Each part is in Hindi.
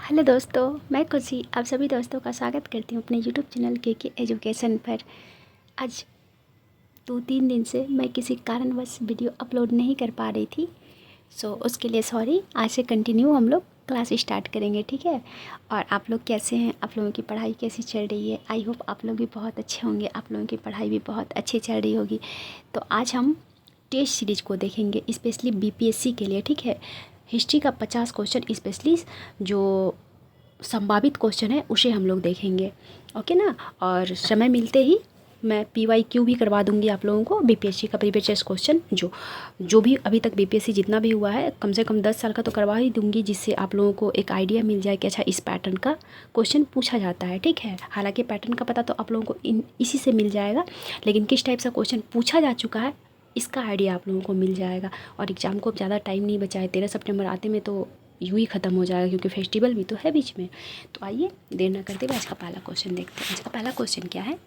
हेलो दोस्तों, मैं खुशी आप सभी दोस्तों का स्वागत करती हूँ अपने यूट्यूब चैनल के एजुकेशन पर। आज 2-3 दिन से मैं किसी कारणवश वीडियो अपलोड नहीं कर पा रही थी, उसके लिए सॉरी। आज से कंटिन्यू हम लोग क्लास स्टार्ट करेंगे, ठीक है। और आप लोग कैसे हैं, आप लोगों की पढ़ाई कैसी चल रही है? आई होप आप लोग भी बहुत अच्छे होंगे, आप लोगों की पढ़ाई भी बहुत अच्छी चल रही होगी। तो आज हम टेस्ट सीरीज को देखेंगे, स्पेशली बीपीएससी के लिए, ठीक है। हिस्ट्री का 50 क्वेश्चन स्पेशली जो संभावित क्वेश्चन है उसे हम लोग देखेंगे, ओके ना। और समय मिलते ही मैं PYQ भी करवा दूंगी आप लोगों को, बीपीएससी का प्रीवियस क्वेश्चन जो भी अभी तक बीपीएससी जितना भी हुआ है कम से कम 10 साल का तो करवा ही दूंगी, जिससे आप लोगों को एक आइडिया मिल जाए कि अच्छा इस पैटर्न का क्वेश्चन पूछा जाता है, ठीक है। हालांकि पैटर्न का पता तो आप लोगों को इसी से मिल जाएगा, लेकिन किस टाइप से क्वेश्चन पूछा जा चुका है इसका आइडिया आप लोगों को मिल जाएगा। और एग्ज़ाम को अब ज़्यादा टाइम नहीं बचा है, 13 सितंबर आते में तो यूँ ही ख़त्म हो जाएगा, क्योंकि फेस्टिवल भी तो है बीच में। तो आइए देर न करते हुए आज का पहला क्वेश्चन देखते हैं। आज का पहला क्वेश्चन क्या है?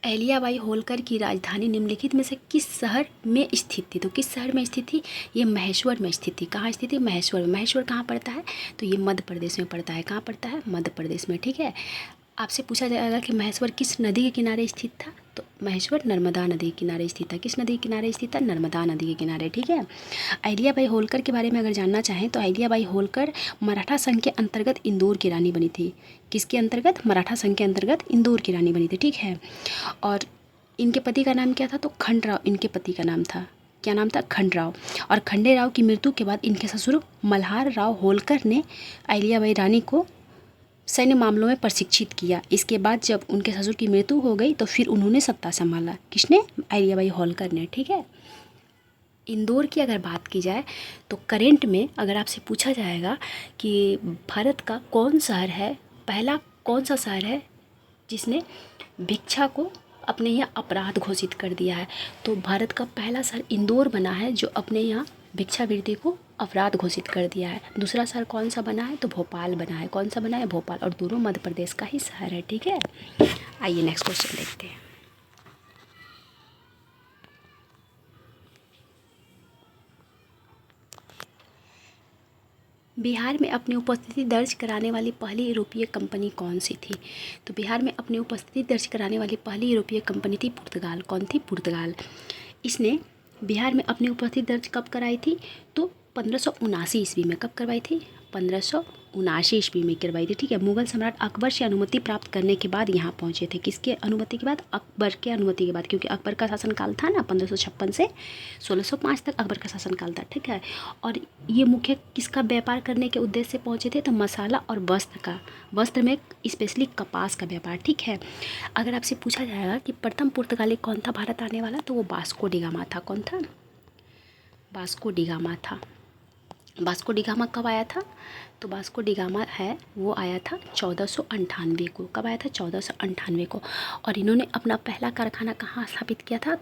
अहिल्याबाई होलकर की राजधानी निम्नलिखित में से किस शहर में स्थित थी? तो किस शहर में स्थित थी? ये महेश्वर में स्थित थी। कहाँ स्थित थी? महेश्वर में। महेश्वर कहाँ पड़ता है? तो ये मध्य प्रदेश में पड़ता है। कहाँ पड़ता है? मध्य प्रदेश में, ठीक है। आपसे पूछा जाएगा कि महेश्वर किस नदी के किनारे स्थित था? तो महेश्वर नर्मदा नदी के किनारे स्थित था। किस नदी के किनारे स्थित था? नर्मदा नदी के किनारे, ठीक है। अहिल्याबाई होलकर के बारे में अगर जानना चाहें तो अहिल्याबाई होलकर मराठा संघ के अंतर्गत इंदौर की रानी बनी थी। किसके अंतर्गत? मराठा संघ के अंतर्गत इंदौर की रानी बनी थी, ठीक है। और इनके पति का नाम क्या था? तो खंडराव इनके पति का नाम था। क्या नाम था? खंडराव। और खंडेराव की मृत्यु के बाद इनके ससुर मल्हार राव होलकर ने अहिल्याबाई रानी को सैन्य मामलों में प्रशिक्षित किया। इसके बाद जब उनके ससुर की मृत्यु हो गई तो फिर उन्होंने सत्ता संभाला। किसने? अहिल्याबाई होलकर ने, ठीक है। इंदौर की अगर बात की जाए तो करेंट में अगर आपसे पूछा जाएगा कि भारत का कौन शहर है, पहला कौन सा शहर है जिसने भिक्षा को अपने यहाँ अपराध घोषित कर दिया है, तो भारत का पहला शहर इंदौर बना है जो अपने यहाँ भिक्षावृत्ति को अपराध घोषित कर दिया है। दूसरा शहर कौन सा बना है? तो भोपाल बना है। कौन सा बना है? भोपाल। और दोनों मध्य प्रदेश का ही शहर है, ठीक है। आइए नेक्स्ट क्वेश्चन देखते हैं। बिहार में अपनी उपस्थिति दर्ज कराने वाली पहली यूरोपीय कंपनी कौन सी थी? तो बिहार में अपनी उपस्थिति दर्ज कराने वाली पहली यूरोपीय कंपनी थी पुर्तगाल। कौन थी? पुर्तगाल। इसने बिहार में अपनी उपस्थिति दर्ज कब कराई थी? तो 1579 ईस्वी में। कब करवाई थी? 1579 ईस्वी में करवाई थी, ठीक है। मुगल सम्राट अकबर से अनुमति प्राप्त करने के बाद यहाँ पहुँचे थे। किसके अनुमति के बाद? अकबर के अनुमति के बाद, क्योंकि अकबर का शासनकाल था ना, 1556 से 1605 तक अकबर का शासनकाल था, ठीक है। और ये मुख्य किसका व्यापार करने के उद्देश्य से पहुँचे थे? तो मसाला और वस्त्र का, वस्त्र में स्पेशली कपास का व्यापार, ठीक है। अगर आपसे पूछा जाएगा कि प्रथम पुर्तगाली कौन था भारत आने वाला, तो वो वास्को डी गामा था। कौन था? वास्को डी गामा था। वास्को डी गामा कब आया था? तो वास्को डी गामा है वो आया था 1498 को। कब आया था? 1498 को। और इन्होंने अपना पहला कारखाना कहाँ स्थापित किया था?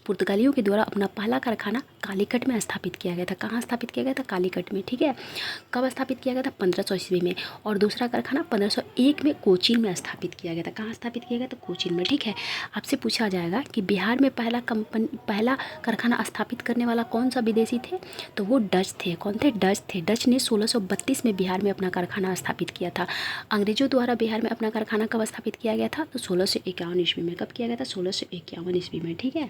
पुर्तगालियों के द्वारा अपना पहला कारखाना कालीकट में स्थापित किया गया था। कहाँ स्थापित किया गया था? कालीकट में, ठीक है। कब स्थापित किया गया था? 1500 ईस्वी में। और दूसरा कारखाना 1501 में कोचीन में स्थापित किया गया था। कहाँ स्थापित किया गया? तो कोचीन में, ठीक है। आपसे पूछा जाएगा कि बिहार में पहला कारखाना स्थापित करने वाला कौन सा विदेशी थे? तो वो डच थे। कौन थे? डच थे। डच ने 1632 में बिहार में अपना कारखाना स्थापित किया था। अंग्रेजों द्वारा बिहार में अपना कारखाना कब स्थापित किया गया था? तो 1651 ईस्वी में। कब किया गया था? 1651 ईस्वी में, ठीक है।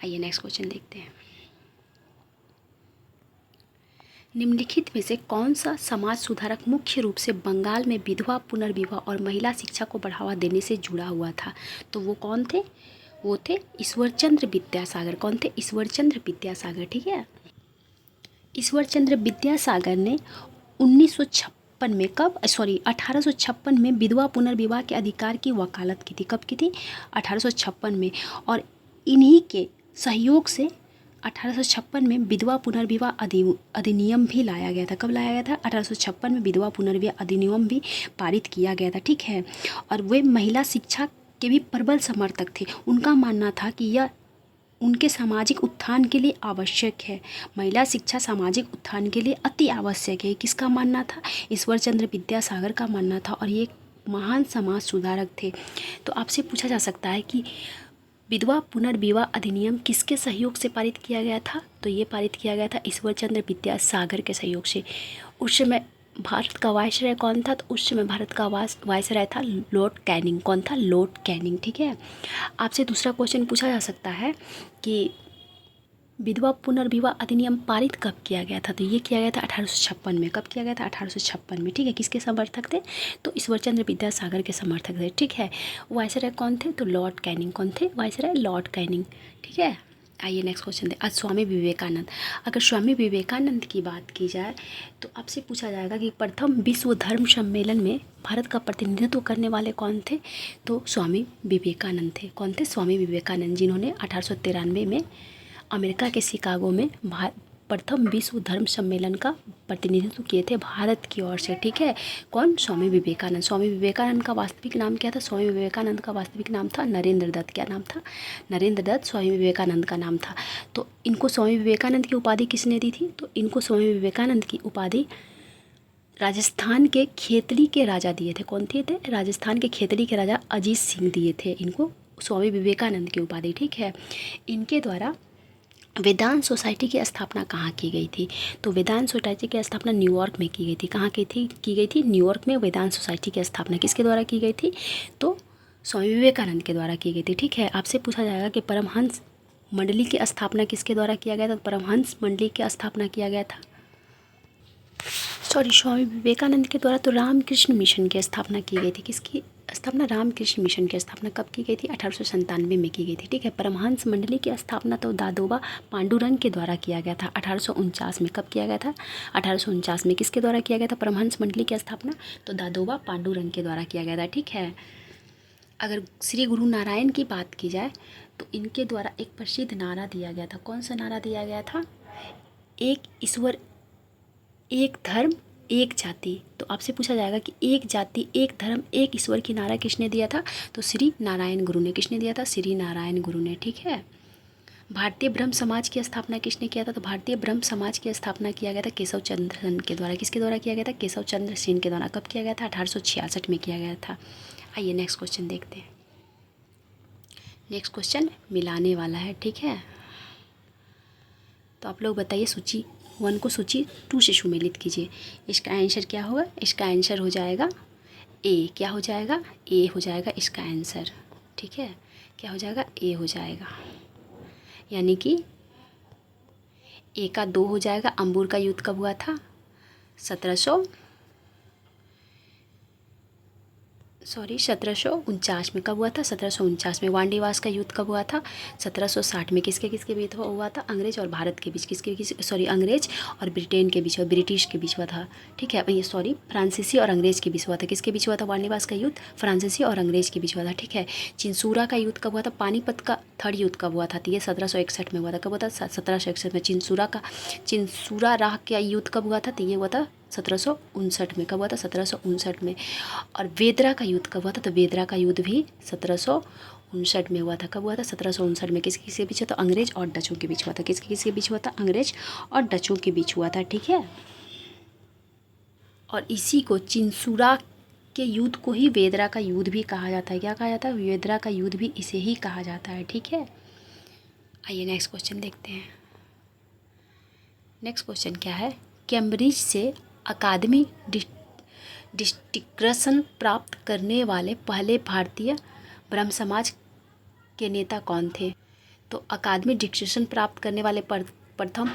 आइए नेक्स्ट क्वेश्चन देखते हैं। निम्नलिखित में से कौन सा समाज सुधारक मुख्य रूप से बंगाल में विधवा पुनर्विवाह और महिला शिक्षा को बढ़ावा देने से जुड़ा हुआ था? तो वो कौन थे? वो थे ईश्वरचंद्र विद्यासागर। कौन थे? ईश्वरचंद्र विद्यासागर, ठीक है। ईश्वरचंद्र विद्यासागर ने 1956 में 1856 में विधवा पुनर्विवाह के अधिकार की वकालत की थी। कब की थी? 1856 में। और इन्हीं के सहयोग से 1856 में विधवा पुनर्विवाह अधिनियम भी लाया गया था। कब लाया गया था? 1856 में विधवा पुनर्विवाह अधिनियम भी पारित किया गया था, ठीक है। और वे महिला शिक्षा के भी प्रबल समर्थक थे। उनका मानना था कि यह उनके सामाजिक उत्थान के लिए आवश्यक है। महिला शिक्षा सामाजिक उत्थान के लिए अति आवश्यक है। किसका मानना था? ईश्वरचंद्र विद्यासागर का मानना था। और ये एक महान समाज सुधारक थे। तो आपसे पूछा जा सकता है कि विधवा पुनर्विवाह अधिनियम किसके सहयोग से पारित किया गया था? तो तो ये पारित किया गया था ईश्वर चंद्र विद्यासागर के सहयोग से। उस समय भारत का वायसराय कौन था? तो उस समय भारत का वायसराय था लॉर्ड कैनिंग। कौन था? Lord Canning. ठीक है, आपसे दूसरा क्वेश्चन पूछा जा सकता है कि विधवा पुनर्विवाह अधिनियम पारित कब किया गया था? तो ये किया गया था 1856 में। कब किया गया था? 1856 में। ठीक है, किसके समर्थक थे? तो ईश्वरचंद्र विद्यासागर के समर्थक थे। ठीक है, वायसराय कौन थे? तो लॉर्ड कैनिंग। कौन थे? Viceroy Lord Canning. ठीक है, आइए नेक्स्ट क्वेश्चन दे। आज स्वामी विवेकानंद। अगर स्वामी विवेकानंद की बात की जाए तो आपसे पूछा जाएगा कि प्रथम विश्व धर्म सम्मेलन में भारत का प्रतिनिधित्व करने वाले कौन थे? तो स्वामी विवेकानंद थे। कौन थे? स्वामी विवेकानंद, जिन्होंने 1893 में अमेरिका के शिकागो में प्रथम विश्व धर्म सम्मेलन का प्रतिनिधित्व किए थे भारत की ओर से। ठीक है, कौन? स्वामी विवेकानंद। स्वामी विवेकानंद का वास्तविक नाम क्या था? स्वामी विवेकानंद का वास्तविक नाम था नरेंद्र दत्त। क्या नाम था? नरेंद्र दत्त स्वामी विवेकानंद का नाम था। तो इनको स्वामी विवेकानंद की उपाधि किसने दी थी? तो इनको स्वामी विवेकानंद की उपाधि राजस्थान के खेतड़ी के राजा दिए थे। कौन थे? राजस्थान के खेतड़ी के राजा अजीत सिंह दिए थे इनको स्वामी विवेकानंद की उपाधि। ठीक है, इनके द्वारा वेदांत सोसाइटी की स्थापना कहाँ की गई थी? तो वेदांत सोसाइटी की स्थापना न्यूयॉर्क में की गई थी। कहाँ की गई थी? न्यूयॉर्क में वेदांत सोसाइटी की स्थापना किसके द्वारा की गई थी? तो स्वामी विवेकानंद के द्वारा की गई थी। ठीक है, आपसे पूछा जाएगा कि परमहंस मंडली की स्थापना किसके द्वारा किया गया था? परमहंस मंडली की स्थापना किया गया था स्वामी विवेकानंद के द्वारा तो रामकृष्ण मिशन की स्थापना की गई थी। किसकी स्थापना? रामकृष्ण मिशन की स्थापना कब की गई थी? 1897 में की गई थी। ठीक है, परमहंस मंडली की स्थापना तो दादोबा पांडुरंग के द्वारा किया गया था 1849 में। कब किया गया था? 1849 में। किसके द्वारा किया गया था परमहंस मंडली की स्थापना? तो दादोबा पांडुरंग के द्वारा किया गया था। ठीक है, अगर श्री गुरु नारायण की बात की जाए तो इनके द्वारा एक प्रसिद्ध नारा दिया गया था। कौन सा नारा दिया गया था? एक ईश्वर, एक धर्म, एक जाति। तो आपसे पूछा जाएगा कि एक जाति, एक धर्म, एक ईश्वर की नारा किसने दिया था? तो श्री नारायण गुरु ने। किसने दिया था? श्री नारायण गुरु ने। ठीक है, भारतीय ब्रह्म समाज की स्थापना किसने किया था? तो भारतीय ब्रह्म समाज की स्थापना किया गया था केशव चंद्र सेन के द्वारा। किसके द्वारा किया गया था? केशव चंद्र सेन के द्वारा। कब किया गया था? 1866 में किया गया था। आइए नेक्स्ट क्वेश्चन देखते हैं। नेक्स्ट क्वेश्चन मिलाने वाला है। ठीक है, तो आप लोग बताइए सूची 1 को सूची 2 से सुमेलित कीजिए। इसका आंसर क्या होगा? इसका आंसर हो जाएगा ए। क्या हो जाएगा? ए हो जाएगा इसका आंसर। ठीक है, क्या हो जाएगा? ए हो जाएगा, यानी कि ए का 2 हो जाएगा। अंबुर का युद्ध कब हुआ था? 1749 में। कब हुआ था? 1749 में। वांडीवास का युद्ध कब हुआ था? 1760 में। किसके बीच हुआ था? अंग्रेज और भारत के बीच। अंग्रेज और ब्रिटेन के बीच, और ब्रिटिश के बीच हुआ था। ठीक है, ये फ्रांसीसी और अंग्रेज के बीच हुआ था। किसके बीच हुआ था वांडीवास का युद्ध? फ्रांसीसी और अंग्रेज के बीच हुआ था। ठीक है, चिंसूरा का युद्ध कब हुआ था? पानीपत का थर्ड युद्ध कब हुआ था? तो ये 1761 में हुआ था। कब हुआ था? 1761 में। चिंसूरा राह का युद्ध कब हुआ था? तो ये हुआ था 1759 में। कब हुआ था? 1759 में। और वेदरा का युद्ध कब हुआ था? तो वेदरा का युद्ध भी 1759 में हुआ था। कब हुआ था? 1759 में। किसके बीच हुआ था? अंग्रेज और डचों के बीच हुआ था। किसके बीच हुआ था? अंग्रेज और डचों के बीच हुआ था। ठीक है, और इसी को चिंसूरा के युद्ध को ही वेदरा का युद्ध भी कहा जाता है। क्या कहा जाता है? वेदरा का युद्ध भी इसे ही कहा जाता है। ठीक है, आइए नेक्स्ट क्वेश्चन देखते हैं। नेक्स्ट क्वेश्चन क्या है? कैम्ब्रिज से अकादमी डिस्टिंक्शन प्राप्त करने वाले पहले भारतीय ब्रह्म समाज के नेता कौन थे? तो अकादमी डिस्टिंक्शन प्राप्त करने वाले प्रथम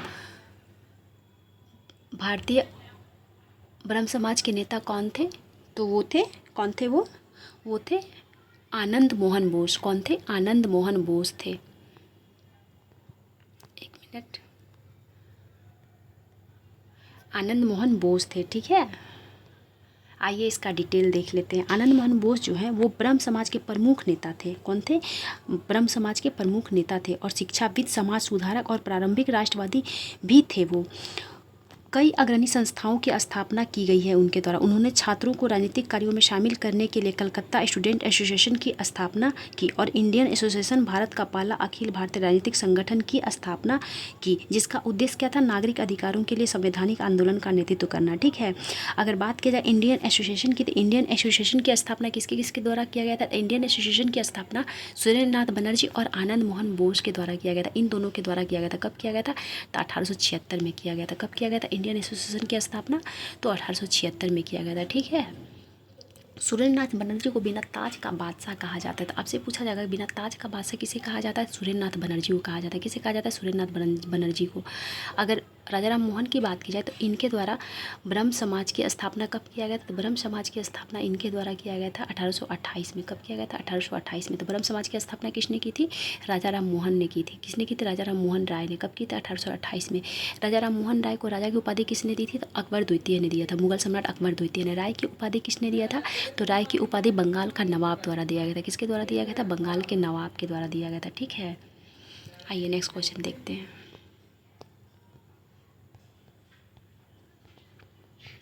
भारतीय ब्रह्म समाज के नेता कौन थे? तो वो थे, कौन थे वो थे आनंद मोहन बोस। कौन थे? आनंद मोहन बोस थे। एक मिनट, आनंद मोहन बोस थे। ठीक है, आइए इसका डिटेल देख लेते हैं। आनंद मोहन बोस जो हैं वो ब्रह्म समाज के प्रमुख नेता थे। कौन थे? ब्रह्म समाज के प्रमुख नेता थे, और शिक्षाविद, समाज सुधारक और प्रारंभिक राष्ट्रवादी भी थे वो। कई अग्रणी संस्थाओं की स्थापना की गई है उनके द्वारा। उन्होंने छात्रों को राजनीतिक कार्यों में शामिल करने के लिए कलकत्ता स्टूडेंट एसोसिएशन की स्थापना की और इंडियन एसोसिएशन भारत का पहला अखिल भारतीय राजनीतिक संगठन की स्थापना की, जिसका उद्देश्य क्या था, नागरिक अधिकारों के लिए संवैधानिक आंदोलन का नेतृत्व करना। ठीक है, अगर बात की जाए इंडियन एसोसिएशन की, तो इंडियन एसोसिएशन की स्थापना किसके किसके द्वारा किया गया था? इंडियन एसोसिएशन की स्थापना सुरेंद्रनाथ बनर्जी और आनंद मोहन बोस के द्वारा किया गया था। इन दोनों के द्वारा किया गया था। कब किया गया था? तो 1876 में किया गया था। कब किया गया था इंडियन एसोसिएशन की स्थापना? तो 1876 में किया गया था। ठीक है, सुरेंद्रनाथ बनर्जी को बिना ताज का बादशाह कहा जाता है। तो आपसे पूछा जाएगा बिना ताज का बादशाह किसे कहा जाता है? सुरेंद्रनाथ बनर्जी को कहा जाता है। किसे कहा जाता है? सुरेंद्रनाथ बनर्जी को। अगर राजा राम मोहन की बात की जाए तो इनके द्वारा ब्रह्म समाज की स्थापना कब किया गया था? तो ब्रह्म समाज की स्थापना इनके द्वारा किया गया था 1828 में। कब किया गया था? 1828 में। तो ब्रह्म समाज की स्थापना किसने की थी? राजा राम मोहन ने की थी। किसने की थी? राजा राम मोहन राय ने। कब की थी? 1828 में। राजा राम मोहन राय को राजा की उपाधि किसने दी थी? तो अकबर द्वितीय ने दिया था। मुगल सम्राट अकबर द्वितीय ने। राय की उपाधि किसने दिया था? तो राय की उपाधि बंगाल का नवाब द्वारा दिया गया था। किसके द्वारा दिया गया था? बंगाल के नवाब के द्वारा दिया गया था। ठीक है, आइए नेक्स्ट क्वेश्चन देखते हैं।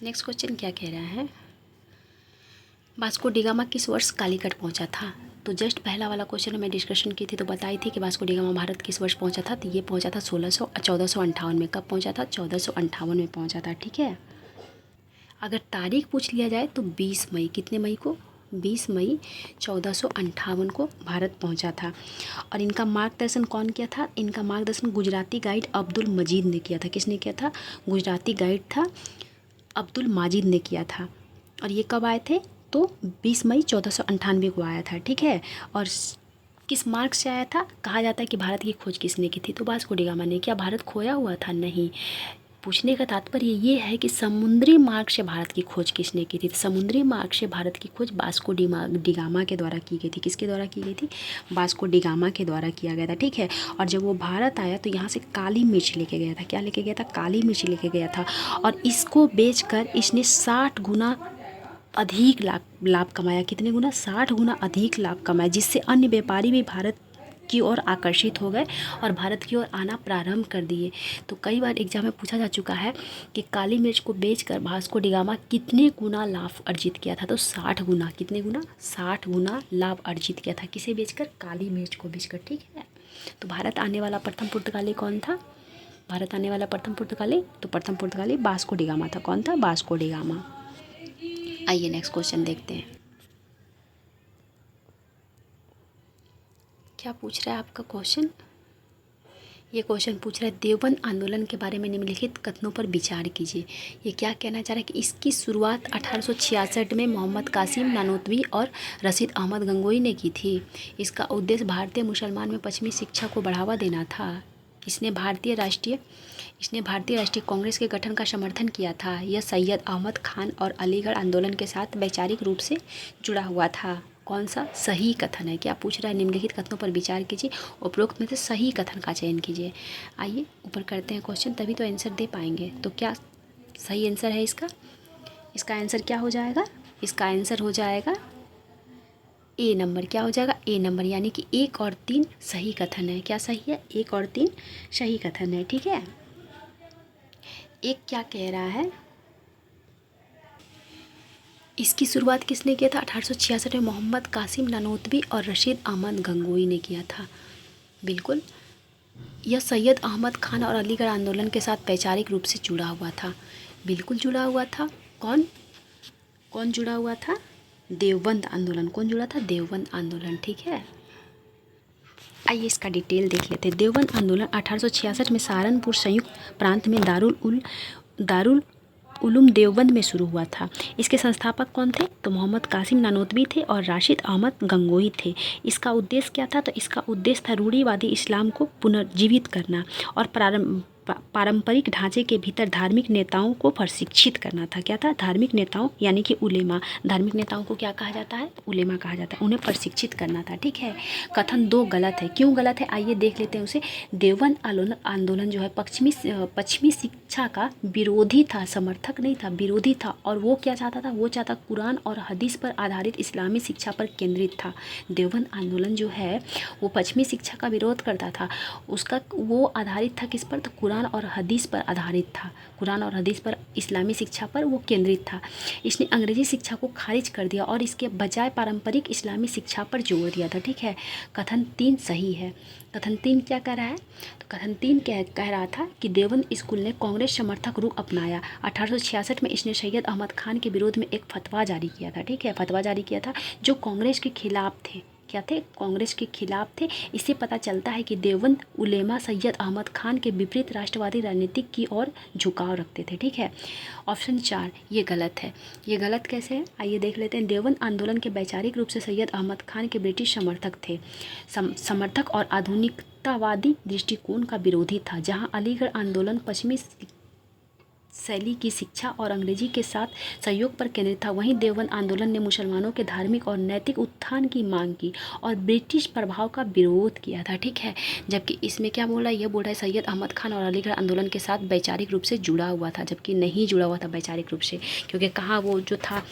नेक्स्ट क्वेश्चन क्या कह रहा है? वास्को डिगामा किस वर्ष कालीकट पहुंचा था? तो जस्ट पहला वाला क्वेश्चन मैं डिस्कशन की थी तो बताई थी कि वास्को डिगामा भारत किस वर्ष पहुंचा था। तो ये पहुंचा था 1458 में। कब पहुंचा था? 1458 में पहुंचा था। ठीक है, अगर तारीख पूछ लिया जाए तो 20 मई, कितने मई को? 20 मई 1458 को भारत पहुंचा था। और इनका मार्गदर्शन कौन किया था? इनका मार्गदर्शन गुजराती गाइड अब्दुल मजीद ने किया था। किसने किया था? गुजराती गाइड था अब्दुल माजिद ने किया था। और ये कब आए थे? तो 20 मई 1498 को आया था। ठीक है, और किस मार्ग से आया था? कहा जाता है कि भारत की खोज किसने की थी? तो वास्को डिगामा ने। क्या भारत खोया हुआ था? नहीं। पूछने का तात्पर्य ये है कि समुद्री मार्ग से भारत की खोज किसने की थी? समुद्री मार्ग से भारत की खोज वास्को डिगामा के द्वारा की गई थी। किसके द्वारा की गई थी? वास्को डिगामा के द्वारा किया गया था। ठीक है, और जब वो भारत आया तो यहाँ से काली मिर्च लेके गया था। क्या लेके गया था? काली मिर्च लेके गया था। और इसको बेचकर इसने 60 गुना अधिक लाभ कमाया। कितने गुना? 60 गुना अधिक लाभ कमाया, जिससे अन्य व्यापारी भी भारत की ओर आकर्षित हो गए और भारत की ओर आना प्रारंभ कर दिए। तो कई बार एग्जाम में पूछा जा चुका है कि काली मिर्च को बेचकर वास्को डिगामा कितने गुना लाभ अर्जित किया था? तो 60 गुना। कितने गुना? 60 गुना लाभ अर्जित किया था। किसे बेचकर? काली मिर्च को बेचकर। ठीक है, तो भारत आने वाला प्रथम पुर्तगाली कौन था? भारत आने वाला प्रथम पुर्तगाली, तो प्रथम पुर्तगाली वास्को डिगामा था। कौन था? Vasco da Gama. आइए नेक्स्ट क्वेश्चन देखते हैं। क्या पूछ रहा है आपका क्वेश्चन? ये क्वेश्चन पूछ रहा है देवबंद आंदोलन के बारे में निम्नलिखित कथनों पर विचार कीजिए। ये क्या कहना चाह रहा है कि इसकी शुरुआत 1866 में मोहम्मद कासिम नानोतवी और रशीद अहमद गंगोई ने की थी। इसका उद्देश्य भारतीय मुसलमान में पश्चिमी शिक्षा को बढ़ावा देना था। इसने भारतीय राष्ट्रीय कांग्रेस के गठन का समर्थन किया था। यह सैयद अहमद खान और अलीगढ़ आंदोलन के साथ वैचारिक रूप से जुड़ा हुआ था। कौन सा सही कथन है? क्या पूछ रहा है? निम्नलिखित कथनों पर विचार कीजिए, उपरोक्त में से सही कथन का चयन कीजिए। आइए ऊपर करते हैं क्वेश्चन, तभी तो आंसर दे पाएंगे। तो क्या सही आंसर है इसका? इसका आंसर क्या हो जाएगा? इसका आंसर हो जाएगा ए नंबर। क्या हो जाएगा? ए नंबर, यानी कि 1 और 3 सही कथन है। क्या सही है? 1 और 3 सही कथन है। ठीक है, एक क्या कह रहा है? इसकी शुरुआत किसने किया था? 1866 में मोहम्मद कासिम नानोतवी और रशीद अहमद गंगोई ने किया था। बिल्कुल, यह सैयद अहमद खान और अलीगढ़ आंदोलन के साथ वैचारिक रूप से जुड़ा हुआ था। बिल्कुल जुड़ा हुआ था। कौन कौन जुड़ा हुआ था? देवबंद आंदोलन। कौन जुड़ा था? देवबंद आंदोलन। ठीक है, आइए इसका डिटेल देख लेते हैं। देवबंद आंदोलन 1866 में सहारनपुर संयुक्त प्रांत में दारुल उलूम देवबंद में शुरू हुआ था। इसके संस्थापक कौन थे? तो मोहम्मद कासिम नानोतवी थे और राशिद अहमद गंगोई थे। इसका उद्देश्य क्या था? तो इसका उद्देश्य था रूढ़िवादी इस्लाम को पुनर्जीवित करना और पारंपरिक ढांचे के भीतर धार्मिक नेताओं को प्रशिक्षित करना था। क्या था? धार्मिक नेताओं यानी कि उलेमा। धार्मिक नेताओं को क्या कहा जाता है? उलेमा कहा जाता है। उन्हें प्रशिक्षित करना था। ठीक है, कथन 2 गलत है। क्यों गलत है? आइए देख लेते हैं उसे। देवबंद आंदोलन जो है पश्चिमी शिक्षा का विरोधी था, समर्थक नहीं था, विरोधी था। और वो क्या चाहता था? वो चाहता कुरान और हदीस पर आधारित इस्लामी शिक्षा पर केंद्रित था। देवबंद आंदोलन जो है वो पश्चिमी शिक्षा का विरोध करता था। उसका वो आधारित था किस पर? तो कुरान कुरान और हदीस पर आधारित था, कुरान और हदीस पर इस्लामी शिक्षा पर वो केंद्रित था। इसने अंग्रेजी शिक्षा को खारिज कर दिया और इसके बजाय पारंपरिक इस्लामी शिक्षा पर जोर दिया था। ठीक है, कथन 3 सही है। कथन 3 क्या कह रहा है? तो कथन 3 कह रहा था कि देवबंद स्कूल ने कांग्रेस समर्थक रुख अपनाया। 1866 में इसने सैयद अहमद खान के विरोध में एक फतवा जारी किया था। ठीक है, फतवा जारी किया था जो कांग्रेस के खिलाफ थे। क्या थे? कांग्रेस के खिलाफ थे। इससे पता चलता है कि देवबंद उलेमा सैयद अहमद खान के विपरीत राष्ट्रवादी राजनीति की ओर झुकाव रखते थे। ठीक है, ऑप्शन 4 ये गलत है। ये गलत कैसे है? आइए देख लेते हैं। देवबंद आंदोलन के वैचारिक रूप से सैयद अहमद खान के ब्रिटिश समर्थक थे, समर्थक और आधुनिकतावादी दृष्टिकोण का विरोधी था। जहां अलीगढ़ आंदोलन पश्चिमी शैली की शिक्षा और अंग्रेजी के साथ सहयोग पर केंद्रित था, वहीं देवबंद आंदोलन ने मुसलमानों के धार्मिक और नैतिक उत्थान की मांग की और ब्रिटिश प्रभाव का विरोध किया था। ठीक है, जबकि इसमें क्या बोला? यह बोला है सैयद अहमद खान और अलीगढ़ आंदोलन के साथ वैचारिक रूप से जुड़ा हुआ था, जबकि नहीं जुड़ा हुआ था वैचारिक रूप से, क्योंकि कहाँ वो जो था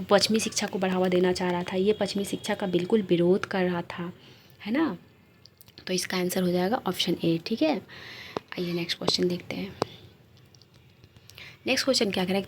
पश्चिमी शिक्षा को बढ़ावा देना चाह रहा था, ये पश्चिमी शिक्षा का बिल्कुल विरोध कर रहा था, है ना। तो इसका आंसर हो जाएगा ऑप्शन ए। ठीक है, आइए नेक्स्ट क्वेश्चन देखते हैं। नेक्स्ट क्वेश्चन क्या कह रहा है?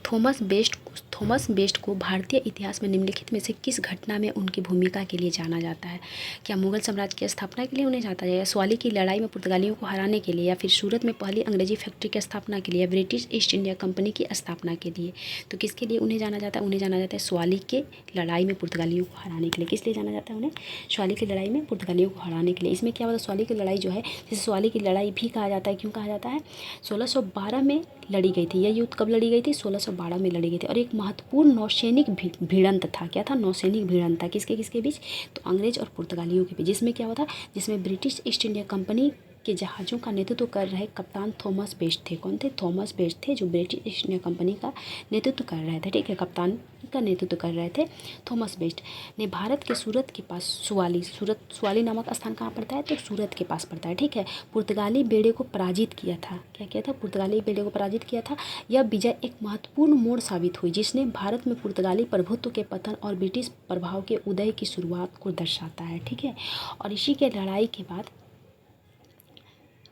थॉमस बेस्ट को भारतीय इतिहास में निम्नलिखित में से किस घटना में उनकी भूमिका के लिए जाना जाता है? क्या मुगल साम्राज्य की स्थापना के लिए उन्हें जाना जाएगा, स्वाली की लड़ाई में पुर्तगालियों को हराने के लिए, या फिर सूरत में पहली अंग्रेजी फैक्ट्री की स्थापना के लिए, या ब्रिटिश ईस्ट इंडिया कंपनी की स्थापना के लिए? तो किसके लिए उन्हें जाना जाता है? उन्हें जाना जाता है स्वाली के लड़ाई में पुर्तगालियों को हराने के लिए। किस लिए जाना जाता है उन्हें? स्वाली की लड़ाई में पुर्तगालियों को हराने के लिए। इसमें क्या होता है? स्वाली की लड़ाई जो है, जिसे स्वाली की लड़ाई भी कहा जाता है। क्यों कहा जाता है? 1612 में लड़ी गई थी। यह युद्ध कब लड़ी गई थी? 1612 में लड़ी गई थी और एक महत्वपूर्ण नौसैनिक भिड़ंत था। क्या था? नौसैनिक भिड़ंत था। किसके बीच? तो अंग्रेज और पुर्तगालियों के बीच। जिसमें क्या हुआ था? जिसमें ब्रिटिश ईस्ट इंडिया कंपनी के जहाज़ों का नेतृत्व कर रहे कप्तान थॉमस बेस्ट थे। कौन थे? थॉमस बेस्ट थे, जो ब्रिटिश ईस्ट इंडिया कंपनी का नेतृत्व कर रहे थे। ठीक है, कप्तान का नेतृत्व कर रहे थे थॉमस बेस्ट ने। भारत के सूरत के पास स्वाली नामक स्थान कहाँ पड़ता है? तो सूरत के पास पड़ता है। ठीक है, पुर्तगाली बेड़े को पराजित किया था। क्या किया था? पुर्तगाली बेड़े को पराजित किया था। यह विजय एक महत्वपूर्ण मोड़ साबित हुई, जिसने भारत में पुर्तगाली प्रभुत्व के पतन और ब्रिटिश प्रभाव के उदय की शुरुआत को दर्शाता है। ठीक है, और इसी के लड़ाई के बाद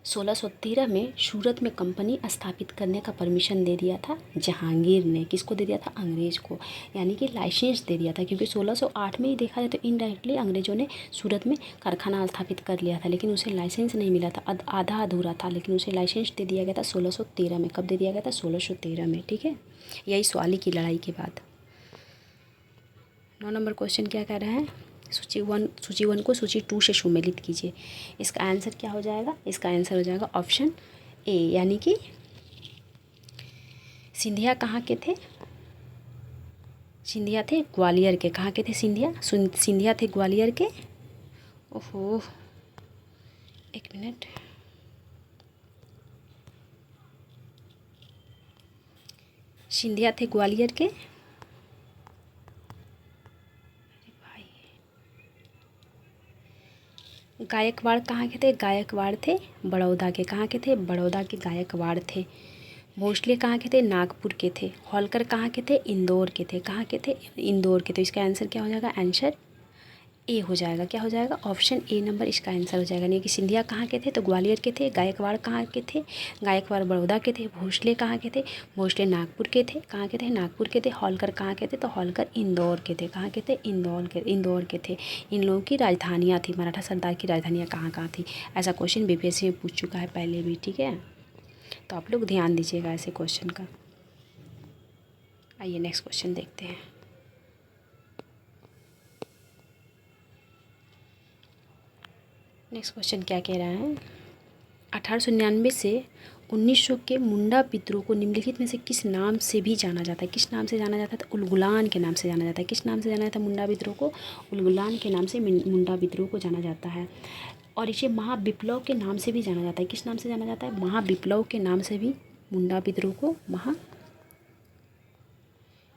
1613 में सूरत में कंपनी स्थापित करने का परमिशन दे दिया था जहांगीर ने। किसको दे दिया था? अंग्रेज को, यानी कि लाइसेंस दे दिया था। क्योंकि 1608 में ही देखा जाए तो इनडायरेक्टली अंग्रेजों ने सूरत में कारखाना स्थापित कर लिया था, लेकिन उसे लाइसेंस नहीं मिला था, आधा अधूरा था, लेकिन उसे लाइसेंस दे दिया गया था 1613 में। कब दे दिया गया था? 1613 में। ठीक है, यही स्वाली की लड़ाई के बाद। 9 नंबर क्वेश्चन क्या कह रहा है? सूची वन को सूची 2 से सुमेलित कीजिए। इसका आंसर क्या हो जाएगा? इसका आंसर हो जाएगा ऑप्शन ए, यानी कि सिंधिया कहाँ के थे? सिंधिया थे ग्वालियर के। कहाँ के थे सिंधिया थे ग्वालियर के। ओहो, एक मिनट। सिंधिया थे ग्वालियर के। गायकवाड़ कहाँ के थे? गायकवाड़ थे बड़ौदा के। कहाँ के थे? बड़ौदा के गायकवाड़ थे। भोसले कहाँ के थे? नागपुर के थे। होलकर कहाँ के थे? इंदौर के थे। कहाँ के थे? इंदौर के। तो इसका आंसर क्या हो जाएगा? आंसर ए हो जाएगा। क्या हो जाएगा? ऑप्शन ए नंबर इसका आंसर हो जाएगा। यानी कि सिंधिया कहाँ के थे? तो ग्वालियर के थे। गायकवाड़ कहाँ के थे? गायकवाड़ बड़ौदा के थे। भोसले कहाँ के थे? भोसले नागपुर के थे। कहाँ के थे? नागपुर के थे। होलकर कहाँ के थे? तो होलकर इंदौर के थे। कहाँ के थे? इंदौर के थे। इन लोगों की राजधानियाँ थी, मराठा सरदार की राजधानियाँ कहाँ कहाँ थी। ऐसा क्वेश्चन बीपीएससी में पूछ चुका है पहले भी। ठीक है, तो आप लोग ध्यान दीजिएगा ऐसे क्वेश्चन का। आइए नेक्स्ट क्वेश्चन देखते हैं। नेक्स्ट क्वेश्चन क्या कह रहा है? 1899 से 1900 के मुंडा विद्रोह को निम्नलिखित में से किस नाम से भी जाना जाता है? किस नाम से जाना जाता है? तो उलगुलान के नाम से जाना जाता है। किस नाम से जाना जाता है मुंडा विद्रोह को? उलगुलान के नाम से मुंडा विद्रोह को जाना जाता है। और इसे महाविप्लव के नाम से भी जाना जाता है। किस नाम से जाना जाता है? महाविप्लव के नाम से भी मुंडा विद्रोह को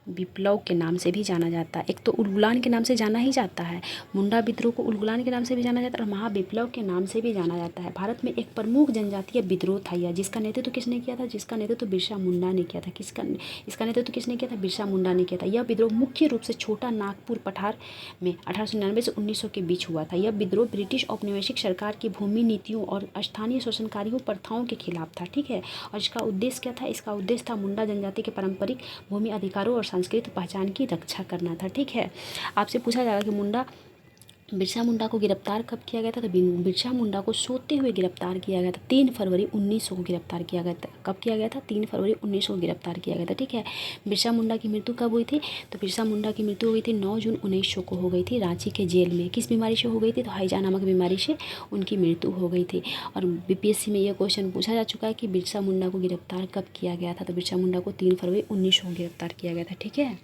विप्लव के नाम से भी जाना जाता है। एक तो उलगुलान के नाम से जाना ही जाता है, मुंडा विद्रोह को उलगुलान के नाम से भी जाना जाता है और महाविप्लव के नाम से भी जाना जाता है। भारत में एक प्रमुख जनजातीय विद्रोह था यह, जिसका नेतृत्व किसने किया था? जिसका नेतृत्व बिरसा मुंडा ने किया था। इसका नेतृत्व किसने किया था? बिरसा मुंडा ने किया था। यह विद्रोह मुख्य रूप से छोटा नागपुर पठार में 1899 से 1900 के बीच हुआ था। यह विद्रोह ब्रिटिश औपनिवेशिक सरकार की भूमि नीतियों और स्थानीय शोषणकारियों प्रथाओं के खिलाफ था, ठीक है। और इसका उद्देश्य क्या था? इसका उद्देश्य था मुंडा जनजाति के पारंपरिक भूमि अधिकारों और सांस्कृतिक पहचान की रक्षा करना था, ठीक है। आपसे पूछा जाएगा कि बिरसा मुंडा को गिरफ्तार कब किया गया था? तो बिरसा मुंडा को सोते हुए गिरफ्तार किया गया था। 3 फरवरी 1900 को गिरफ्तार किया गया था। कब किया गया था? 3 फरवरी 1900 को गिरफ्तार किया गया था, ठीक है। बिरसा मुंडा की मृत्यु कब हुई थी? तो बिरसा मुंडा की मृत्यु हो गई थी 9 जून 1900 को हो गई थी, रांची के जेल में। किस बीमारी से हो गई थी? तो हैजा नामक बीमारी से उनकी मृत्यु हो गई थी। और बीपीएससी में यह क्वेश्चन पूछा जा चुका है कि बिरसा मुंडा को गिरफ्तार कब किया गया था? तो बिरसा मुंडा को 3 फरवरी 1900 को गिरफ्तार किया गया था, ठीक है।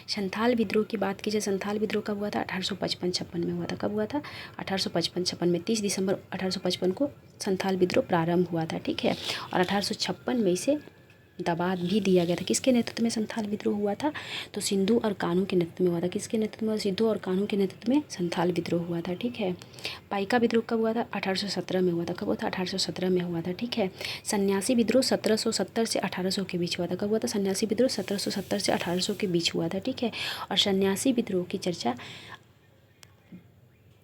संथाल विद्रोह की बात कीजिए। संथाल विद्रोह कब हुआ था? 1855-56 में हुआ था। कब हुआ था? 1855-56 में 30 दिसंबर 1855 को संथाल विद्रोह प्रारंभ हुआ था, ठीक है। और 1856 में इसे दबा भी दिया गया था। किसके नेतृत्व में संथाल विद्रोह हुआ था? तो सिंधु और कान्हू के नेतृत्व में हुआ था। किसके नेतृत्व में? सिंधु और कान्हू के नेतृत्व में संथाल विद्रोह हुआ था, ठीक है। पाइका विद्रोह कब हुआ था? 1817 में हुआ था। कब हुआ था? 1817 में हुआ था, ठीक है। सन्यासी विद्रोह 1770 से 1800 के बीच हुआ था। कब हुआ था? सन्यासी विद्रोह 1770 से 1800 के बीच हुआ था, ठीक है। और सन्यासी विद्रोह की चर्चा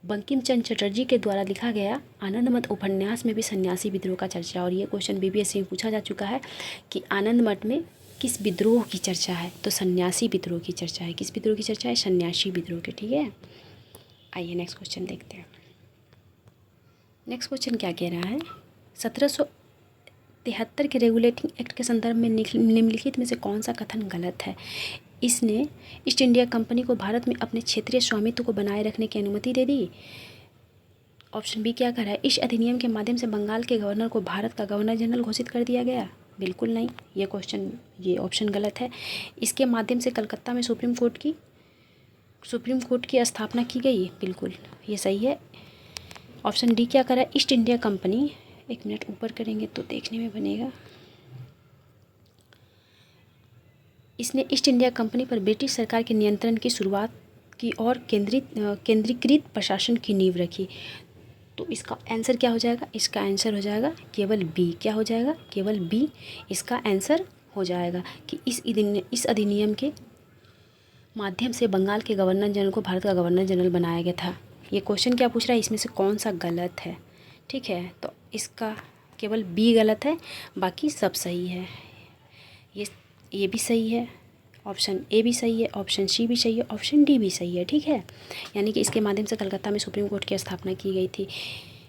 बंकिम चंद्र चटर्जी के द्वारा लिखा गया आनंद मठ उपन्यास में भी सन्यासी विद्रोह का चर्चा। और ये क्वेश्चन बीपीएससी में पूछा जा चुका है कि आनंद मठ में किस विद्रोह की चर्चा है? तो सन्यासी विद्रोह की चर्चा है। किस विद्रोह की चर्चा है? सन्यासी विद्रोह की, ठीक है। आइए नेक्स्ट क्वेश्चन देखते हैं। नेक्स्ट क्वेश्चन क्या कह रहा है? 1773 के रेगुलेटिंग एक्ट के संदर्भ में निम्नलिखित में से कौन सा कथन गलत है? इसने ईस्ट इंडिया कंपनी को भारत में अपने क्षेत्रीय स्वामित्व को बनाए रखने की अनुमति दे दी। ऑप्शन बी क्या कर रहा है? इस अधिनियम के माध्यम से बंगाल के गवर्नर को भारत का गवर्नर जनरल घोषित कर दिया गया। बिल्कुल नहीं, ये ऑप्शन गलत है। इसके माध्यम से कलकत्ता में सुप्रीम कोर्ट की स्थापना की गई। बिल्कुल ये सही है। ऑप्शन डी क्या कर रहा है? ईस्ट इंडिया कंपनी, एक मिनट ऊपर करेंगे तो देखने में बनेगा। इसने ईस्ट इंडिया कंपनी पर ब्रिटिश सरकार के नियंत्रण की शुरुआत की और केंद्रीकृत प्रशासन की नींव रखी। तो इसका आंसर क्या हो जाएगा? इसका आंसर हो जाएगा केवल बी। क्या हो जाएगा? केवल बी इसका आंसर हो जाएगा कि इस अधिनियम के माध्यम से बंगाल के गवर्नर जनरल को भारत का गवर्नर जनरल बनाया गया था। ये क्वेश्चन क्या पूछ रहा है? इसमें से कौन सा गलत है, ठीक है। तो इसका केवल बी गलत है, बाकी सब सही है। ये भी सही है, ऑप्शन ए भी सही है, ऑप्शन सी भी सही है, ऑप्शन डी भी सही है, ठीक है। यानी कि इसके माध्यम से कलकत्ता में सुप्रीम कोर्ट की स्थापना की गई थी।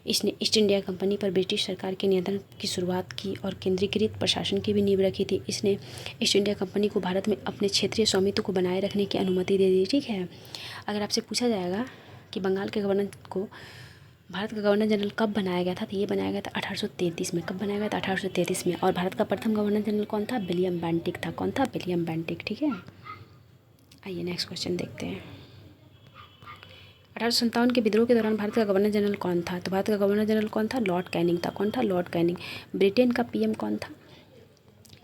इसने ईस्ट इंडिया कंपनी पर ब्रिटिश सरकार के नियंत्रण की शुरुआत की और केंद्रीकृत प्रशासन की भी नींव रखी थी। इसने ईस्ट इंडिया कंपनी को भारत में अपने क्षेत्रीय स्वामित्व को बनाए रखने की अनुमति दे दी, ठीक है। अगर आपसे पूछा जाएगा कि बंगाल के गवर्नर को भारत का गवर्नर जनरल कब बनाया गया था? तो ये बनाया गया था 1833 में। कब बनाया गया था? 1833 में। और भारत का प्रथम गवर्नर जनरल कौन था? विलियम बेंटिक था। कौन था? विलियम बेंटिक, ठीक है। आइए नेक्स्ट क्वेश्चन देखते हैं। 1857 के विद्रोह के दौरान भारत का गवर्नर जनरल कौन था? तो भारत का गवर्नर जनरल कौन था? लॉर्ड कैनिंग था। कौन था? Lord Canning. ब्रिटेन का पीएम कौन था?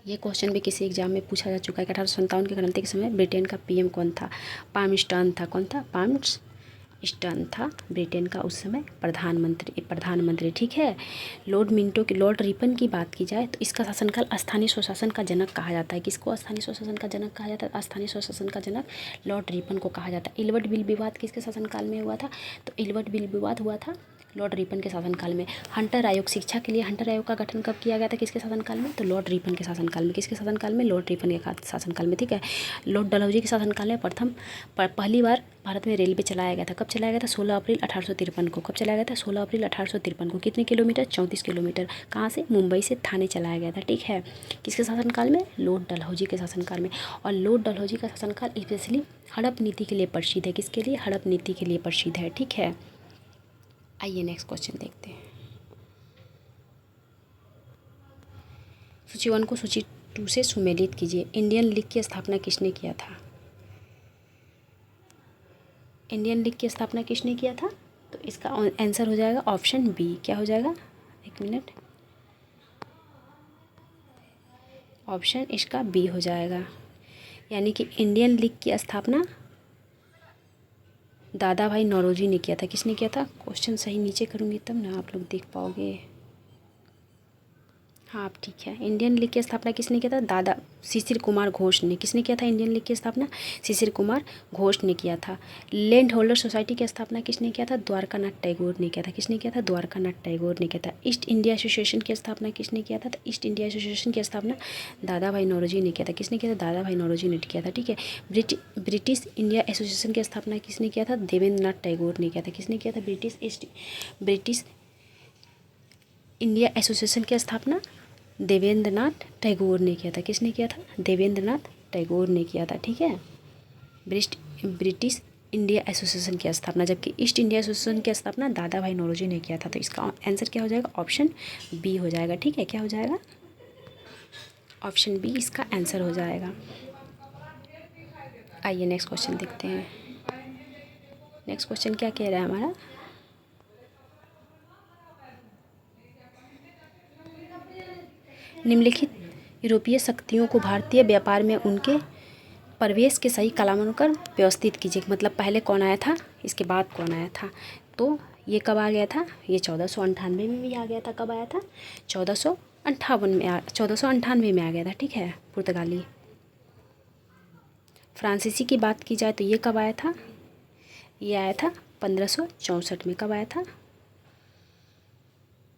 ये क्वेश्चन भी किसी एग्जाम में पूछा जा चुका है कि 1857 की क्रांति के समय ब्रिटेन का पीएम कौन था? पामस्टर्न था। कौन था? पामस्टर्न था ब्रिटेन का उस समय प्रधानमंत्री, ठीक है। लॉर्ड रिपन की बात की जाए तो इसका शासनकाल स्थानीय स्वशासन का जनक कहा जाता है। किसको स्थानीय स्वशासन का जनक कहा जाता है? स्थानीय स्वशासन का जनक लॉर्ड रिपन को कहा जाता है। इल्बर्ट बिल विवाद किसके शासनकाल में हुआ था? तो इल्बर्ट बिल विवाद हुआ था लॉर्ड रिपन के शासनकाल में। हंटर आयोग, शिक्षा के लिए हंटर आयोग का गठन कब किया गया था? किसके शासनकाल में? तो लॉर्ड रिपन के शासनकाल में। किसके शासनकाल में? लॉर्ड रिपन के शासनकाल में, ठीक है। लॉर्ड डलहौजी के शासनकाल में पहली बार भारत में रेलवे चलाया गया था। कब चलाया गया था? 16 अप्रैल 1853 को। कब चलाया गया था? 16 अप्रैल 1853 को। कितने किलोमीटर? 34 किलोमीटर। कहाँ से? मुंबई से थाने चलाया गया था, ठीक है। किसके शासनकाल में? लॉर्ड डलहौजी के शासनकाल में। और लॉर्ड डलहौजी का शासनकाल स्पेशली हड़प नीति के लिए प्रसिद्ध है। किसके लिए? हड़प नीति के लिए प्रसिद्ध है, ठीक है। आइए नेक्स्ट क्वेश्चन देखते हैं। सूची 1 को सूची 2 से सुमेलित कीजिए। इंडियन लीग की स्थापना किसने किया था? इंडियन लीग की स्थापना किसने किया था? तो इसका आंसर हो जाएगा ऑप्शन बी। क्या हो जाएगा? एक मिनट, ऑप्शन इसका बी हो जाएगा। यानी कि इंडियन लीग की स्थापना दादा भाई नौरोजी ने किया था। किसने किया था? क्वेश्चन सही नीचे करूँगी तब ना आप लोग देख पाओगे। हाँ ठीक है। इंडियन लीग की स्थापना किसने किया था? दादा शिशिर कुमार घोष ने। किसने किया था इंडियन लीग की स्थापना? शिशिर कुमार घोष ने किया था। लैंड होल्डर सोसाइटी की स्थापना किसने किया था? द्वारकानाथ टैगोर ने किया था। किसने किया था? द्वारकानाथ टैगोर ने किया था। ईस्ट इंडिया एसोसिएशन की स्थापना किसने किया था? तो ईस्ट इंडिया एसोसिएशन की स्थापना दादा भाई नौरोजी ने किया था। किसने किया था? दादा भाई नौरोजी ने किया था। ठीक है। ब्रिटिश इंडिया एसोसिएशन की स्थापना किसने किया था? देवेंद्र नाथ टैगोर ने किया था। किसने किया था? ब्रिटिश इंडिया एसोसिएशन की स्थापना देवेंद्र नाथ टैगोर ने किया था। किसने किया था? देवेंद्र नाथ टैगोर ने किया था। ठीक है। ब्रिटिश इंडिया एसोसिएशन की स्थापना, जबकि ईस्ट इंडिया एसोसिएशन की स्थापना दादा भाई नौरोजी ने किया था। तो इसका आंसर क्या हो जाएगा? ऑप्शन बी हो जाएगा। ठीक है। क्या हो जाएगा? ऑप्शन बी इसका आंसर हो जाएगा। आइए नेक्स्ट क्वेश्चन देखते हैं। नेक्स्ट क्वेश्चन क्या कह रहा है हमारा? निम्नलिखित यूरोपीय शक्तियों को भारतीय व्यापार में उनके प्रवेश के सही कालानुक्रम व्यवस्थित कीजिए। मतलब पहले कौन आया था, इसके बाद कौन आया था। तो ये कब आ गया था? ये 1498 में भी आ गया था। कब आया था? 1498 में आ गया था। ठीक है। पुर्तगाली। फ्रांसीसी की बात की जाए तो ये कब आया था? ये आया था 1564 में। कब आया था?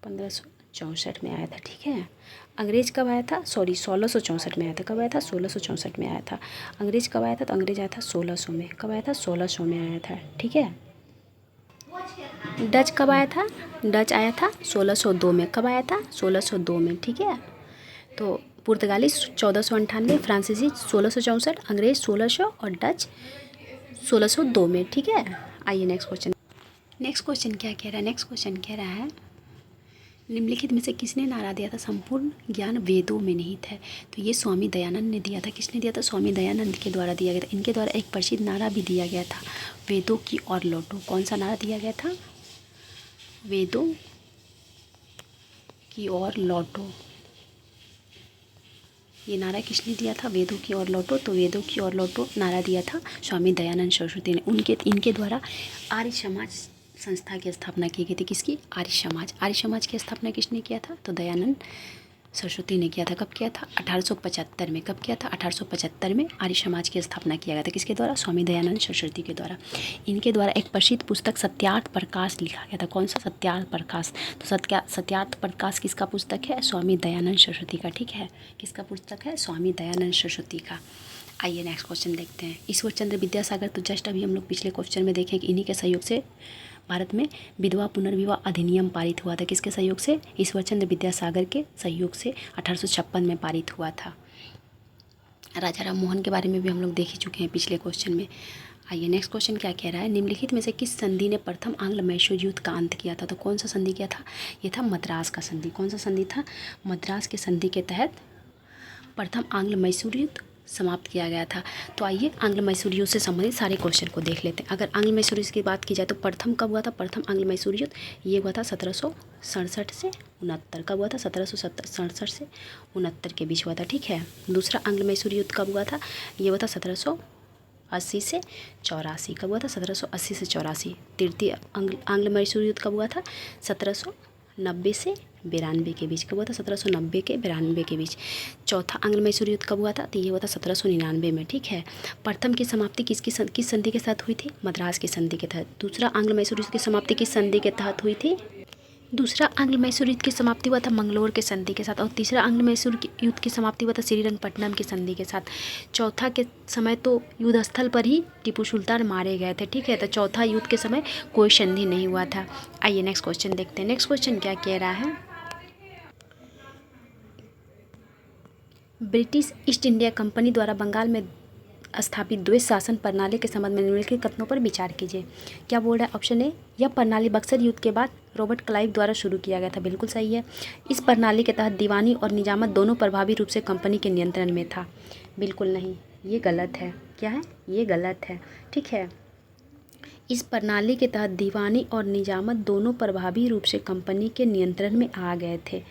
1564 में आया था। ठीक है। अंग्रेज़ कब आया था? 1664 में आया था। कब आया था? 1664 में आया था। अंग्रेज़ कब आया था? तो अंग्रेज़ आया था 1600 में। कब आया था? 1600 में आया था। ठीक है। डच कब आया था? डच आया था 1602 में। कब आया था? 1602 में। ठीक है। तो पुर्तगाली 1498, फ्रांसीसी 1664, अंग्रेज़ 1600 और डच 1602 में। ठीक है। आइए नेक्स्ट क्वेश्चन। नेक्स्ट क्वेश्चन क्या कह रहा है? नेक्स्ट क्वेश्चन कह रहा है निम्नलिखित में से किसने नारा दिया था संपूर्ण ज्ञान वेदों में निहित है? तो ये स्वामी दयानंद ने दिया था। किसने दिया था? स्वामी दयानंद के द्वारा दिया गया था। इनके द्वारा एक प्रसिद्ध नारा भी दिया गया था, वेदों की ओर लौटो। कौन सा नारा दिया गया था? वेदों की ओर लौटो। ये नारा किसने दिया था? वेदों की ओर लौटो। तो वेदों की ओर लौटो नारा दिया था स्वामी दयानंद सरस्वती ने। इनके द्वारा आर्य समाज संस्था की स्थापना की गई थी। किसकी? आर्य समाज। आर्य समाज की स्थापना किसने किया था? तो दयानंद सरस्वती ने किया था। कब किया था? 1875 में। कब किया था? 1875 में आर्य समाज की स्थापना किया गया था। किसके द्वारा? स्वामी दयानंद सरस्वती के द्वारा। इनके द्वारा एक प्रसिद्ध पुस्तक सत्यार्थ प्रकाश लिखा गया था। कौन सा? सत्यार्थ प्रकाश। तो सत्यार्थ प्रकाश किसका पुस्तक है? स्वामी दयानंद सरस्वती का। ठीक है। किसका पुस्तक है? स्वामी दयानंद सरस्वती का। आइए नेक्स्ट क्वेश्चन देखते हैं। ईश्वर चंद्र विद्यासागर, तो जस्ट अभी हम लोग पिछले क्वेश्चन में देखें कि इन्हीं के सहयोग से भारत में विधवा पुनर्विवाह अधिनियम पारित हुआ था। किसके सहयोग से? ईश्वर चंद्र विद्यासागर के सहयोग से 1856 में पारित हुआ था। राजा राम मोहन के बारे में भी हम लोग देख ही चुके हैं पिछले क्वेश्चन में। आइए नेक्स्ट क्वेश्चन क्या कह रहा है? निम्नलिखित में से किस संधि ने प्रथम आंग्ल मैसूर युद्ध का अंत किया था? तो कौन सा संधि किया था? ये था मद्रास का संधि। कौन सा संधि था? मद्रास के संधि के तहत प्रथम आंग्ल मैसूर युद्ध समाप्त किया गया था। तो आइए आंग्ल मैसूर युद्ध से संबंधित सारे क्वेश्चन को देख लेते हैं। अगर आंग्ल मैसूर युद्ध की बात की जाए तो प्रथम कब हुआ था? प्रथम आंग्ल मैसूर युद्ध ये हुआ था 1767 से 69। कब हुआ था? 1767 से 69 के बीच हुआ था। ठीक है। दूसरा आंग्ल मैसूर युद्ध कब हुआ था? ये हुआ था 1780 से 84। कब हुआ था? 1780 से 84। तृतीय आंग्ल मैसूर युद्ध कब हुआ था? 1790 से 92 के बीच। कब हुआ था? 1790 के 92 के बीच। चौथा आंग्ल मैसूर युद्ध कब हुआ था? तो ये हुआ था 1799 में। ठीक है। प्रथम की समाप्ति किस संधि के साथ हुई थी? मद्रास की संधि के तहत। दूसरा आंग्ल मैसूर युद्ध की समाप्ति किस संधि के तहत हुई थी? दूसरा आंग्ल मैसूर युद्ध की समाप्ति हुआ था मंगलोर के संधि के साथ। और तीसरा आंग्ल मैसूर युद्ध की समाप्ति हुआ था श्रीरंगपट्टनम के संधि के साथ। चौथा के समय तो युद्ध स्थल पर ही टीपू सुल्तान मारे गए थे। ठीक है। तो चौथा युद्ध के समय कोई संधि नहीं हुआ था। आइए नेक्स्ट क्वेश्चन देखते हैं। नेक्स्ट क्वेश्चन क्या कह रहा है? ब्रिटिश ईस्ट इंडिया कंपनी द्वारा बंगाल में स्थापित द्वैत शासन प्रणाली के संबंध में निम्नलिखित कथनों पर विचार कीजिए। क्या बोल रहा है? ऑप्शन ए, यह प्रणाली बक्सर युद्ध के बाद रॉबर्ट क्लाइव द्वारा शुरू किया गया था। बिल्कुल सही है। इस प्रणाली के तहत दीवानी और निजामत दोनों प्रभावी रूप से कंपनी के नियंत्रण में था। बिल्कुल नहीं, ये गलत है। क्या है? ये गलत है। ठीक है। इस प्रणाली के तहत दीवानी और निजामत दोनों प्रभावी रूप से कंपनी के नियंत्रण में आ गए थे।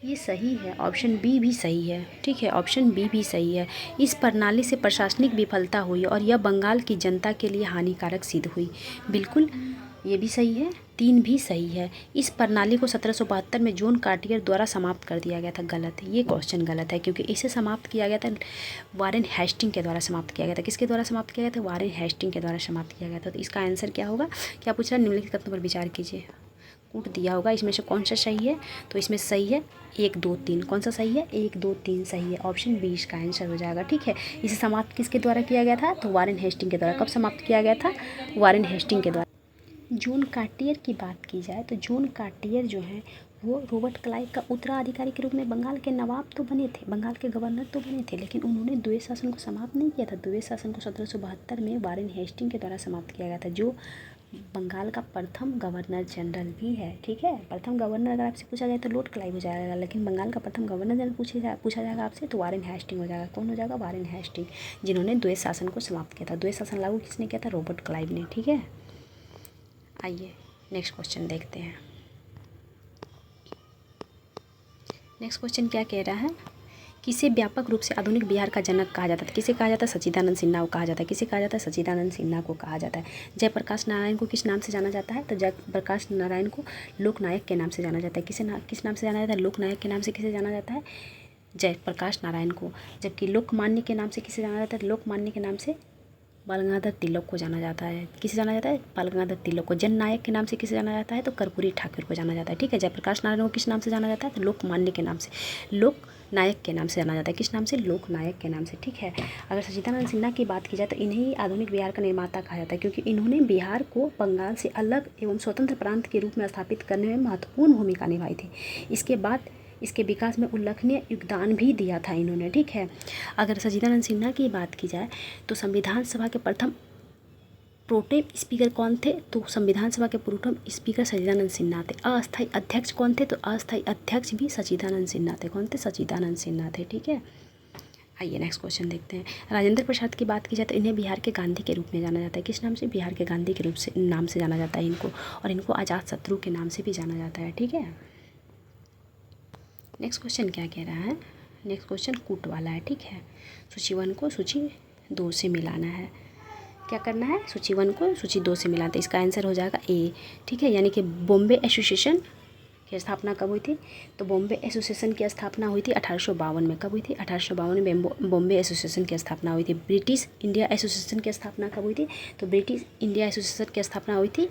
ये सही है, ऑप्शन बी भी सही है। ठीक है, ऑप्शन बी भी सही है। इस प्रणाली से प्रशासनिक विफलता हुई और यह बंगाल की जनता के लिए हानिकारक सिद्ध हुई। बिल्कुल, ये भी सही है। 3 भी सही है। इस प्रणाली को 1772 में जॉन कार्टियर द्वारा समाप्त कर दिया गया था। गलत है, ये क्वेश्चन गलत है, क्योंकि इसे समाप्त किया गया था वारेन हेस्टिंग के द्वारा समाप्त किया गया था। किसके द्वारा समाप्त किया गया था? वारेन हेस्टिंग के द्वारा समाप्त किया गया था। तो इसका आंसर क्या होगा? क्या पूछ रहा है? निम्नलिखित कथनों पर विचार कीजिए। कूट दिया होगा, इसमें से कौन सा सही है? तो इसमें सही है 1 2 3। कौन सा सही है? 1 2 3 सही है। ऑप्शन बी इसका आंसर हो जाएगा। ठीक है, इसे समाप्त किसके द्वारा किया गया था? तो वारेन हेस्टिंग के द्वारा। कब समाप्त किया गया था? वारेन हेस्टिंग के द्वारा। जॉन कार्टियर की बात की जाए तो जॉन कार्टियर जो हैं वो रॉबर्ट क्लाइव का उत्तराधिकारी के रूप में बंगाल के नवाब तो बने थे, बंगाल के गवर्नर तो बने थे, लेकिन उन्होंने द्वैध शासन को समाप्त नहीं किया था। द्वैध शासन को 1772 में वारेन हेस्टिंग के द्वारा समाप्त किया गया था, जो बंगाल का प्रथम गवर्नर जनरल भी है। ठीक है, प्रथम गवर्नर अगर आपसे पूछा जाए तो लॉर्ड क्लाइव हो जाएगा, लेकिन बंगाल का प्रथम गवर्नर जनरल पूछा जाएगा आपसे तो वारेन हेस्टिंग हो जाएगा। कौन हो जाएगा? वारेन हेस्टिंग, जिन्होंने द्वैध शासन को समाप्त किया था। द्वैध शासन लागू किसने किया था? रॉबर्ट क्लाइव ने। ठीक है, आइए नेक्स्ट क्वेश्चन देखते हैं। नेक्स्ट क्वेश्चन क्या कह रहा है? किसे व्यापक रूप से आधुनिक बिहार का जनक कहा जाता है? किसे कहा जाता है? सच्चिदानंद सिन्हा को कहा जाता है। किसे कहा जाता है? सच्चिदानंद सिन्हा को कहा जाता है। जयप्रकाश नारायण को किस नाम से जाना जाता है? तो जयप्रकाश नारायण को लोकनायक के नाम से जाना जाता है। किस नाम से जाना जाता है? लोकनायक के नाम से किसे जाना जाता है? जयप्रकाश नारायण को। जबकि लोकमान्य के नाम से किसे जाना जाता है? लोकमान्य के नाम से बाल गंगाधर तिलक को जाना जाता है। किसे जाना जाता है? बाल गंगाधर तिलक को। जननायक के नाम से किसे जाना जाता है? तो कर्पूरी ठाकुर को जाना जाता है। ठीक है, जयप्रकाश नारायण को किस नाम से जाना जाता है? तो लोकमान्य के नाम से, लोकनायक के नाम से जाना जाता है। किस नाम से? लोकनायक के नाम से। ठीक है, अगर सच्चिदानंद सिन्हा की बात की जाए तो इन्हें ही आधुनिक बिहार का निर्माता कहा जाता है, क्योंकि इन्होंने बिहार को बंगाल से अलग एवं स्वतंत्र प्रांत के रूप में स्थापित करने में महत्वपूर्ण भूमिका निभाई थी। इसके बाद इसके विकास में उल्लेखनीय योगदान भी दिया था इन्होंने। ठीक है, अगर सच्चिदानंद सिन्हा की बात की जाए तो संविधान सभा के प्रथम प्रोटेम स्पीकर कौन थे? तो संविधान सभा के प्रथम स्पीकर सच्चिदानंद सिन्हा थे। अस्थायी अध्यक्ष कौन थे? तो अस्थायी अध्यक्ष भी सच्चिदानंद सिन्हा थे। कौन थे? सच्चिदानंद सिन्हा थे। ठीक है, आइए नेक्स्ट क्वेश्चन देखते हैं। राजेंद्र प्रसाद की बात की जाए तो इन्हें बिहार के गांधी के रूप में जाना जाता है। किस नाम से? बिहार के गांधी के रूप से नाम से जाना जाता है इनको, और इनको आज़ाद शत्रु के नाम से भी जाना जाता है। ठीक है, नेक्स्ट क्वेश्चन क्या कह रहा है? नेक्स्ट क्वेश्चन कूट वाला है। ठीक है, सूची 1 को सूची 2 से मिलाना है। क्या करना है? सूची 1 को सूची 2 से मिलाते। इसका आंसर हो जाएगा ए। ठीक है, यानी कि बॉम्बे एसोसिएशन की स्थापना कब हुई थी? तो बॉम्बे एसोसिएशन की स्थापना हुई थी 1852 में। कब हुई थी? 1852 में बॉम्बे एसोसिएशन की स्थापना हुई थी। ब्रिटिश इंडिया एसोसिएशन की स्थापना कब हुई थी? तो ब्रिटिश इंडिया एसोसिएशन की स्थापना हुई थी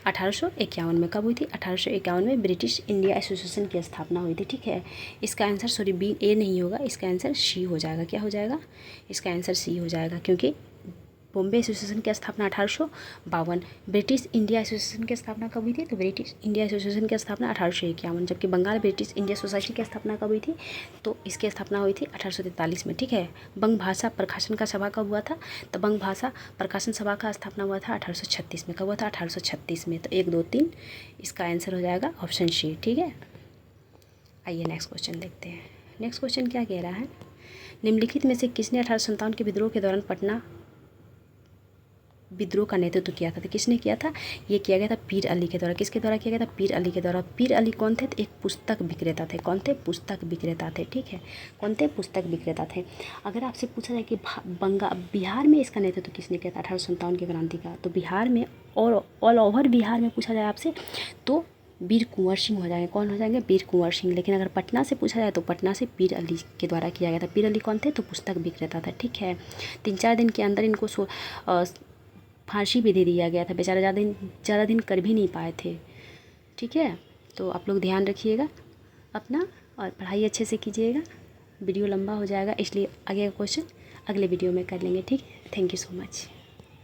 1851 में। कब हुई थी? 1851 में ब्रिटिश इंडिया एसोसिएशन की स्थापना हुई थी। ठीक है, इसका आंसर सॉरी बी ए नहीं होगा, इसका आंसर सी हो जाएगा। क्या हो जाएगा? इसका आंसर सी हो जाएगा, क्योंकि बॉम्बे एसोसिएशन की स्थापना 1852। ब्रिटिश इंडिया एसोसिएशन की स्थापना कब हुई थी? तो ब्रिटिश इंडिया एसोसिएशन की स्थापना 1851। जबकि बंगाल ब्रिटिश इंडिया सोसाइटी की स्थापना कब हुई थी? तो इसकी स्थापना हुई थी 1843 में। ठीक है, बंग भाषा प्रकाशन का सभा कब हुआ था? तो बंग भाषा प्रकाशन सभा का स्थापना हुआ था 1836 में। कब हुआ था? 1836 में। तो 1 2 3 इसका आंसर हो जाएगा ऑप्शन सी। ठीक है, आइए नेक्स्ट क्वेश्चन देखते हैं। नेक्स्ट क्वेश्चन क्या कह रहा है? निम्नलिखित में से किसने 1857 के विद्रोह के दौरान पटना विद्रोह का नेतृत्व किया था? तो किसने किया था? ये किया गया था पीर अली के द्वारा। किसके द्वारा किया गया था? पीर अली के द्वारा। पीर अली कौन थे? तो एक पुस्तक विक्रेता थे। कौन थे? पुस्तक विक्रेता थे। ठीक है, कौन थे? पुस्तक विक्रेता थे। अगर आपसे पूछा जाए कि बिहार में इसका नेतृत्व किसने किया था 1857 की क्रांति का, तो बिहार में और ऑल ओवर बिहार में पूछा जाए आपसे तो वीर कुंवर सिंह हो जाएंगे। कौन हो जाएंगे? वीर कुंवर सिंह। लेकिन अगर पटना से पूछा जाए तो पटना से पीर अली के द्वारा किया गया था। पीर अली कौन थे? तो पुस्तक विक्रेता था। ठीक है, 3-4 दिन के अंदर इनको फांसी भी दे दिया गया था। बेचारा ज़्यादा दिन कर भी नहीं पाए थे। ठीक है, तो आप लोग ध्यान रखिएगा अपना और पढ़ाई अच्छे से कीजिएगा। वीडियो लंबा हो जाएगा, इसलिए आगे का क्वेश्चन अगले वीडियो में कर लेंगे। ठीक है, थैंक यू सो मच।